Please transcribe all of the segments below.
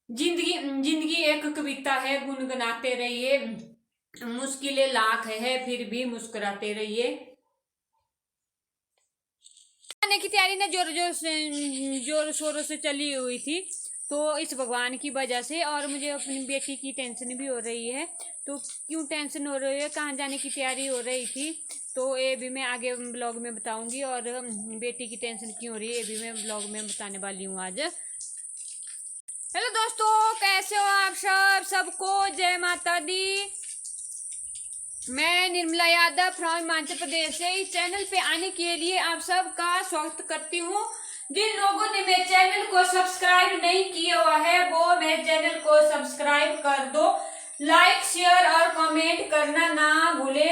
जिंदगी जिंदगी एक कविता है, गुनगुनाते रहिए। मुश्किलें लाख है फिर भी मुस्कुराते रहिए। आने की तैयारी ना जोर शोरों से चली हुई थी, तो इस भगवान की वजह से। और मुझे अपनी बेटी की टेंशन भी हो रही है। तो क्यों टेंशन हो रही है, कहाँ जाने की तैयारी हो रही थी, तो ये भी मैं आगे ब्लॉग में बताऊंगी। और बेटी की टेंशन क्यों हो रही है ये भी मैं ब्लॉग में बताने वाली हूँ आज। हेलो दोस्तों, कैसे हो आप सबको जय माता दी। मैं निर्मला यादव फ्रॉम हिमाचल प्रदेश से इस चैनल पे आने के लिए आप सबका स्वागत करती हूँ। जिन लोगों ने मेरे चैनल को सब्सक्राइब नहीं किया हुआ है वो मेरे चैनल को सब्सक्राइब कर दो। लाइक शेयर और कमेंट करना ना भूले।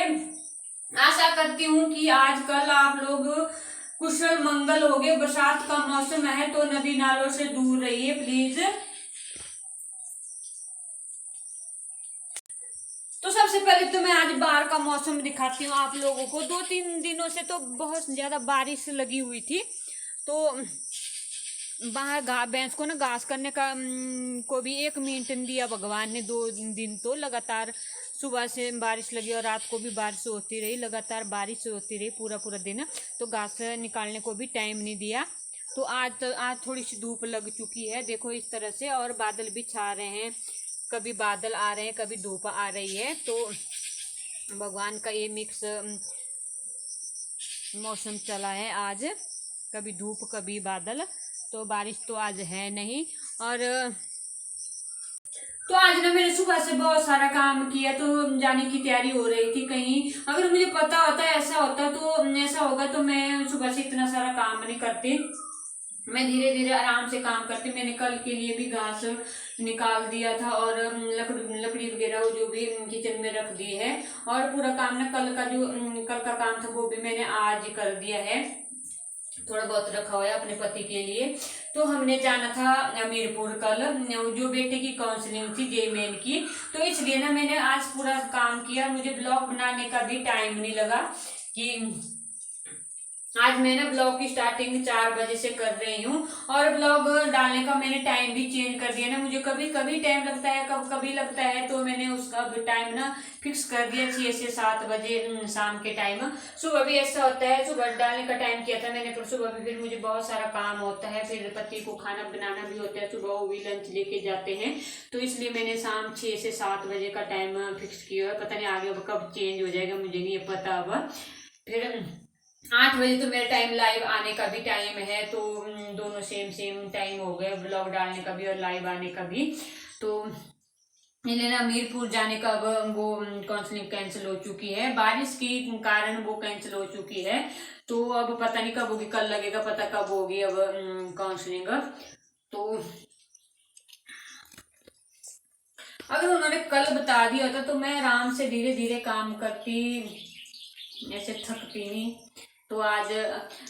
आशा करती हूँ कि आजकल आप लोग कुशल मंगल हो गए। बरसात का मौसम है तो नदी नालों से दूर रहिए प्लीज। तो सबसे पहले तो मैं आज बाहर का मौसम दिखाती हूँ आप लोगों को। 2-3 दिनों से तो बहुत ज्यादा बारिश लगी हुई थी, तो बाहर भैंस को ना घास करने का को भी 1 मिनट नहीं दिया भगवान ने। 2 दिन तो लगातार सुबह से बारिश लगी और रात को भी बारिश होती रही, लगातार बारिश होती रही पूरा पूरा दिन। तो घास निकालने को भी टाइम नहीं दिया। तो आज थोड़ी सी धूप लग चुकी है, देखो इस तरह से। और बादल भी छा रहे हैं, कभी बादल आ रहे हैं कभी धूप आ रही है। तो भगवान का ये मिक्स मौसम चला है आज, कभी धूप कभी बादल। तो बारिश तो आज है नहीं। और तो आज ना मैंने सुबह से बहुत सारा काम किया, तो जाने की तैयारी हो रही थी कहीं। अगर मुझे पता होता ऐसा होता तो ऐसा होगा तो मैं सुबह से इतना सारा काम नहीं करती, मैं धीरे धीरे आराम से काम करती। मैंने कल के लिए भी घास निकाल दिया था और लकड़ी वगैरह जो भी किचन में रख दी है। और पूरा काम ना कल का काम था वो भी मैंने आज कर दिया है। थोड़ा बहुत रखा हुआ है अपने पति के लिए। तो हमने जाना था हमीरपुर कल, जो बेटे की काउंसलिंग थी जे मेन की। तो इसलिए ना मैंने आज पूरा काम किया। मुझे ब्लॉग बनाने का भी टाइम नहीं लगा कि आज मैं ना ब्लॉग की स्टार्टिंग 4 बजे से कर रही हूँ। और ब्लॉग डालने का मैंने टाइम भी चेंज कर दिया ना। मुझे कभी कभी टाइम लगता है, कभी लगता है, तो मैंने उसका टाइम ना फिक्स कर दिया 6 से 7 बजे शाम के टाइम। सुबह भी ऐसा होता है, सुबह डालने का टाइम किया था मैंने, पर सुबह भी फिर मुझे बहुत सारा काम होता है, फिर पति को खाना बनाना भी होता है, सुबह वो भी लंच लेके जाते हैं। तो इसलिए मैंने शाम 6 से 7 बजे का टाइम फिक्स किया है। पता नहीं आगे अब कब चेंज हो जाएगा, मुझे नहीं पता। अब फिर 8 बजे तो मेरा टाइम लाइव आने का भी टाइम है, तो दोनों सेम सेम टाइम हो गए, ब्लॉग डालने का भी और लाइव आने का भी। तो इसलिए ना हमीरपुर जाने का अब वो काउंसलिंग कैंसिल हो चुकी है, बारिश के कारण वो कैंसिल हो चुकी है। तो अब पता नहीं कब होगी, कल लगेगा पता कब होगी अब काउंसलिंग। तो अगर उन्होंने कल बता दिया होता तो मैं आराम से धीरे धीरे काम करती, ऐसे थकती नहीं। तो आज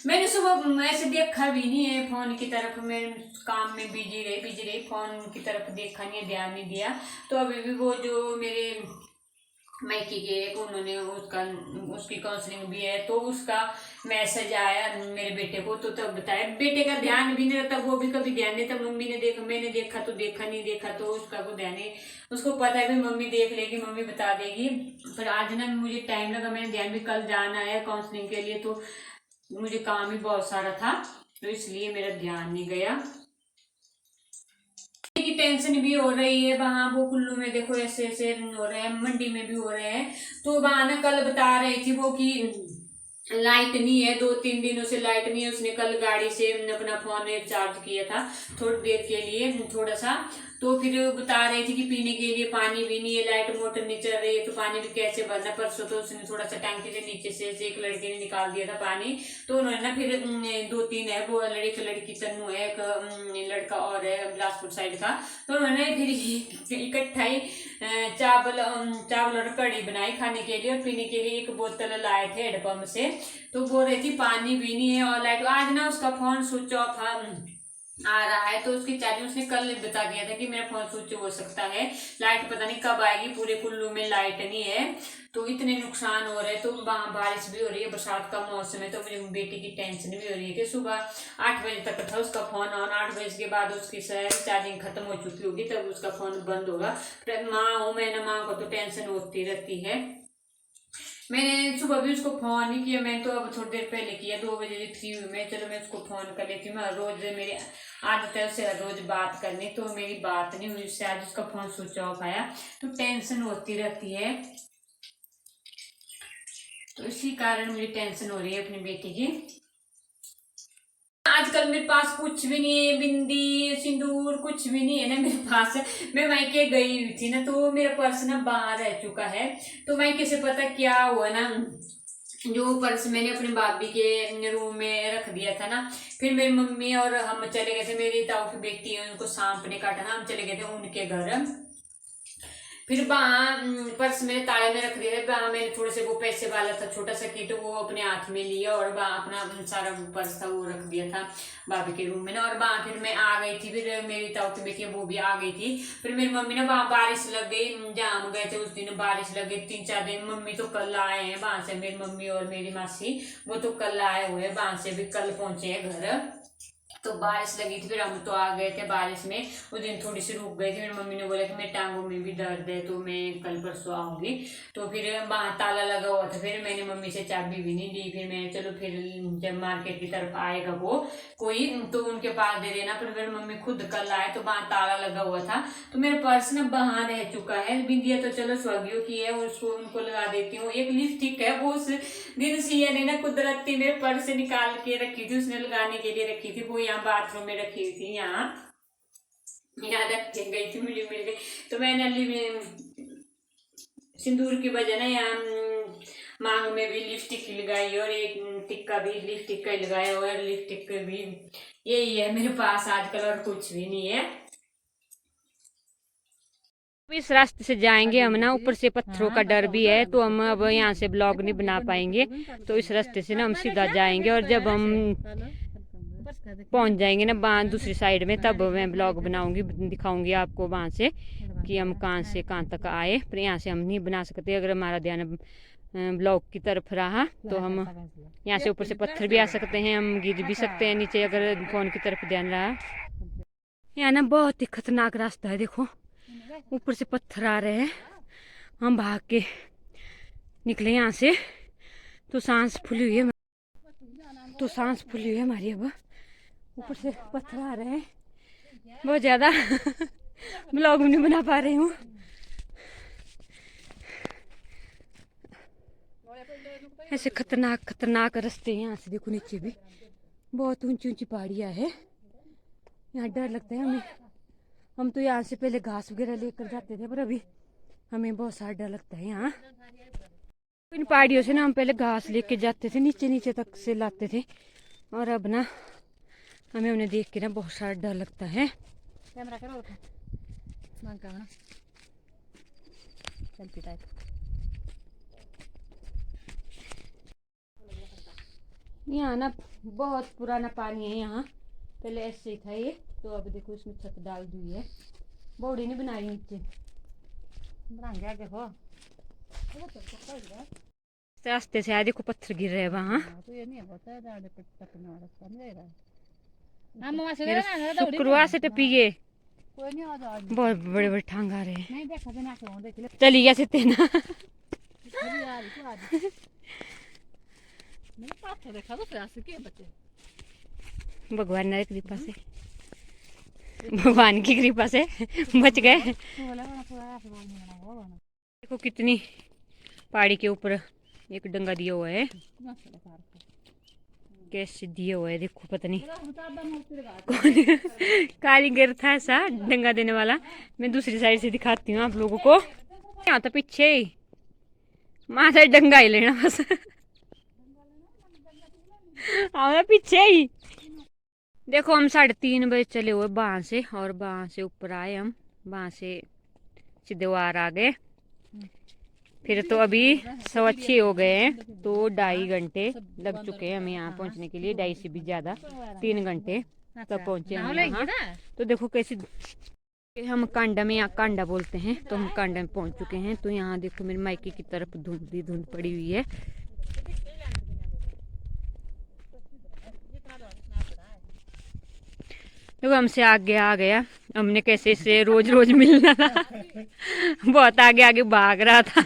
मैंने सुबह ऐसे देखा भी नहीं है फोन की तरफ, मैं काम में बिजी रही, फोन की तरफ देखा नहीं है, ध्यान नहीं दिया। तो अभी भी वो जो मेरे मायके के उन्होंने उसकी काउंसलिंग भी है, तो उसका मैसेज आया मेरे बेटे को। तो तब बताया, बेटे का ध्यान भी नहीं रहता, वो भी कभी ध्यान देता। मम्मी ने देखा, मैंने देखा तो देखा, नहीं देखा तो उसका को ध्यान नहीं। उसको पता है भी मम्मी देख लेगी, मम्मी बता देगी। पर आज ना मुझे टाइम लगा, मैंने ध्यान भी, कल जाना है काउंसलिंग के लिए, तो मुझे काम ही बहुत सारा था, तो इसलिए मेरा ध्यान नहीं गया। की टेंशन भी हो रही है वहां, वो कुल्लू में देखो ऐसे ऐसे हो रहे हैं, मंडी में भी हो रहे हैं। तो वहां ना कल बता रही थी वो कि लाइट नहीं है, 2-3 दिनों से लाइट नहीं है। उसने कल गाड़ी से अपना फोन चार्ज किया था थोड़ी देर के लिए, थोड़ा सा। तो फिर बता रही थी कि पीने के लिए पानी भी नहीं है, लाइट मोटर नहीं चल रही है, तो पानी भी कैसे भरना। परसों तो उसने थोड़ा सा टंकी से नीचे से एक लड़के ने निकाल दिया था पानी। तो उन्होंने ना फिर 2-3 है, वो एक लड़की तन्नू है, एक लड़का और है बिलासपुर साइड का। तो उन्होंने फिर इकट्ठा ही चावल और कढ़ी बनाई खाने के लिए, और पीने के लिए 1 बोतल लाए थे हेडपम्प से। तो बोल रही थी पानी भी नहीं है और लाइट। आज ना उसका फोन स्विच ऑफ आ रहा है, तो उसकी चार्जिंग उसने कल बता दिया था कि मेरा फोन स्विच हो सकता है, लाइट पता नहीं कब आएगी, पूरे कुल्लू में लाइट नहीं है, तो इतने नुकसान हो रहे हैं। तो वहाँ बारिश भी हो रही है, बरसात का मौसम है, तो मुझे बेटी की टेंशन भी हो रही है कि सुबह 8 बजे तक था उसका फोन ऑन, 8 बजे के बाद उसकी शायद चार्जिंग खत्म हो चुकी होगी, तब उसका फोन बंद होगा। फिर माँ हूँ मैं ना, माँ को तो टेंशन होती रहती है। मैंने सुबह भी उसको फोन नहीं किया, मैं तो अब थोड़ी देर पहले किया, 2 बजे फ्री हुई मैं, चलो मैं उसको फोन कर लेती हूँ। मैं रोज मेरी आदत है उससे रोज बात करनी, तो मेरी बात नहीं हुई उससे, आज उसका फोन स्विच ऑफ आया, तो टेंशन होती रहती है। तो इसी कारण मुझे टेंशन हो रही है अपनी बेटी की। आजकल मेरे पास कुछ भी नहीं है, बिंदी सिंदूर कुछ भी नहीं है ना मेरे पास। मैं मायके गई हुई थी ना, तो मेरा पर्स ना बाहर रह चुका है, तो मायके से पता क्या हुआ ना, जो पर्स मैंने अपने भाभी के रूम में रख दिया था ना, फिर मेरी मम्मी और हम चले गए थे, मेरी ताऊ की बेटी है उनको सांप ने काटा ना, हम चले गए थे उनके घर। फिर वहाँ पर्स मेरे ताले में रख दिया था, वहाँ मैंने थोड़े से वो पैसे वाला था छोटा सा किट, वो अपने हाथ में लिया और वहाँ अपना सारा पर्स था वो रख दिया था भाभी के रूम में ना। और वहाँ फिर मैं आ गई थी, फिर मेरी ताऊ की बेटी वो भी आ गई थी। फिर मेरी मम्मी ना वहाँ बारिश लग गई, जहाँ हम गए थे उस दिन बारिश लग गई 3-4 दिन। मम्मी तो कल आए हैं वहां से, मेरी मम्मी और मेरी मासी वो तो कल आए हुए हैं वहां से, भी कल पहुंचे हैं घर। तो बारिश लगी थी, फिर हम तो आ गए थे बारिश में, उस दिन थोड़ी सी रुक गई थी। मेरी मम्मी ने बोला कि मेरी टांगों में भी दर्द है, तो मैं कल परसों आऊंगी। तो फिर वहाँ ताला लगा हुआ था, फिर मैंने मम्मी से चाबी भी नहीं ली। फिर मैं चलो फिर जब मार्केट की तरफ आएगा वो कोई तो उनके पास दे देना, पर मेरी मम्मी खुद कल आए तो वहाँ ताला लगा हुआ था, तो मेरा पर्स ना वहाँ रह चुका है। बिंदिया तो चलो स्वर्गियों की है, उसको उनको लगा देती हूँ। एक लिपस्टिक है वो उस दिन सिया ने ना कुदरती मेरे पर्स से निकाल के रखी थी, उसने लगाने के लिए रखी थी, वो यहाँ बाथरूम में रखी हुई थी, यहाँ यहाँ रख के गई थी, मुझे मिल गई। तो मैंने सिंदूर की वजह ना यहाँ मांग में भी लिपस्टिक लगाई, और एक टिक्का भी लिपस्टिक का ही लगाया, और लिपस्टिक भी यही है मेरे पास आजकल, और कुछ भी नहीं है। इस रास्ते से जाएंगे हम ना, ऊपर से पत्थरों का डर भी है, तो हम अब यहाँ से ब्लॉग नहीं बना पाएंगे, तो इस रास्ते से ना हम सीधा जाएंगे, और जब हम पहुंच जाएंगे ना वहाँ दूसरी साइड में, तब मैं ब्लॉग बनाऊंगी, दिखाऊंगी आपको वहाँ से कि हम कहाँ से कहाँ तक आए। पर यहाँ से हम नहीं बना सकते, अगर हमारा ध्यान ब्लॉग की तरफ रहा तो हम यहाँ से ऊपर से पत्थर भी आ सकते हैं, हम गिर भी सकते हैं नीचे अगर फोन की तरफ ध्यान रहा। यहाँ ना बहुत ही खतरनाक रास्ता है, देखो ऊपर से पत्थर आ रहे हैं, हम भाग के निकले यहाँ से, तो सांस फूली हुई है, हमारी। अब ऊपर से पत्थर आ रहे हैं बहुत ज्यादा ब्लॉग नहीं बना पा रही हूँ। ऐसे खतरनाक खतरनाक रास्ते हैं, यहाँ से देखो नीचे भी बहुत ऊंची ऊंची पहाड़ियाँ है, यहाँ डर लगता है हमें। हम तो यहाँ से पहले घास वगैरह लेकर जाते थे, पर अभी हमें बहुत सारा डर लगता है यहाँ। इन पहाड़ियों से ना हम पहले घास लेके जाते थे, नीचे नीचे तक से लाते थे, और अब ना हमें उन्हें देख के ना बहुत सारा डर लगता है। यहाँ ना बहुत पुराना पानी है, यहाँ पहले ऐसे ही था ये, तो अब देखो इसमें छत डाल दी है, बॉडी नहीं बनाई नीचे देखो। रास्ते से आए देखो पत्थर गिर रहे हैं वहाँ, शुक्रवार से टपिए बहुत बड़े बड़े ठांग आ रहे हैं, चली गया से तेना भगवान की कृपा से, भगवान की कृपा से बच गए। देखो कितनी पहाड़ी के ऊपर एक डंगा दिया हुआ है, कैसे दिया हुआ है देखो, पता नहीं कौन कारीगर था ऐसा डंगा देने वाला। मैं दूसरी साइड से दिखाती हूँ आप लोगों को, यहाँ तो पीछे ही माथा डंगा ही लेना बस पीछे ही। देखो हम 3:30 बजे चले हुए वहां से, और वहां से ऊपर आए हम, वहां से सीधे वार आ गए, फिर तो अभी 6:15 हो गए हैं, तो 2.5 घंटे लग चुके हैं हमें यहाँ पहुँचने के लिए, 2.5 से भी ज़्यादा 3 घंटे। तब पहुंचे हम यहाँ। तो देखो कैसी, हम कांडा में, यहाँ कांडा बोलते हैं, तो हम कांडा में पहुंच चुके हैं। तो यहाँ देखो मेरे मायके की तरफ धुंध पड़ी हुई है। देखो हमसे आगे आ गया, हमने कैसे से रोज रोज मिलना था। बहुत आगे आगे भाग रहा था।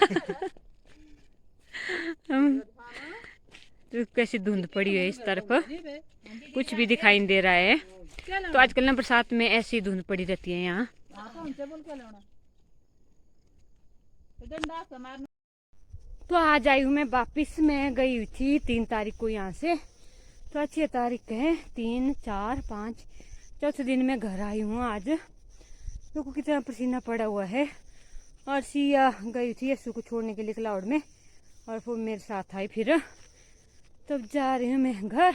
तो कैसी धुंध पड़ी है इस तरफ, कुछ भी दिखाई नहीं दे रहा है। तो आजकल ना बरसात में ऐसी धुंध पड़ी रहती है यहाँ। तो आज आई हूँ मैं वापिस। मैं गई हुई थी 3 तारीख को यहाँ से, तो आज 6 तारीख है, 3, 4, 5 चौथे दिन में घर आई हूँ आज। देखो कितना पसीना पड़ा हुआ है। और सिया गई थी यशु को छोड़ने के लिए क्लाउड में, और वो मेरे साथ आई। फिर तब जा रही हूँ मैं घर।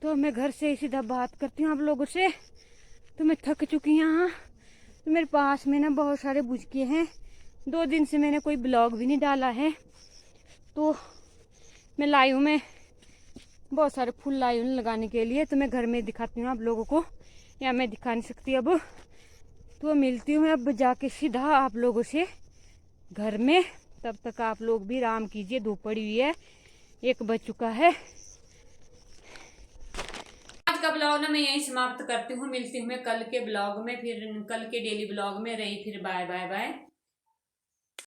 तो मैं घर से सीधा बात करती हूँ आप लोगों से। तो मैं थक चुकी हूँ यहाँ। तो मेरे पास में ना बहुत सारे बुझके हैं। 2 दिन से मैंने कोई ब्लॉग भी नहीं डाला है। तो मैं लाई हूँ, मैं बहुत सारे फूल लाई हूँ लगाने के लिए। तो मैं घर में दिखाती हूँ आप लोगों को, या मैं दिखा नहीं सकती अब। तो मिलती हूँ मैं अब जाके सीधा आप लोगों से घर में। तब तक आप लोग भी आराम कीजिए, धूप पड़ी हुई है, 1 बज चुका है। आज का ब्लॉग ना मैं यहीं समाप्त करती हूँ। मिलती हूँ मैं कल के ब्लॉग में, फिर कल के डेली ब्लॉग में। रही फिर बाय बाय बाय।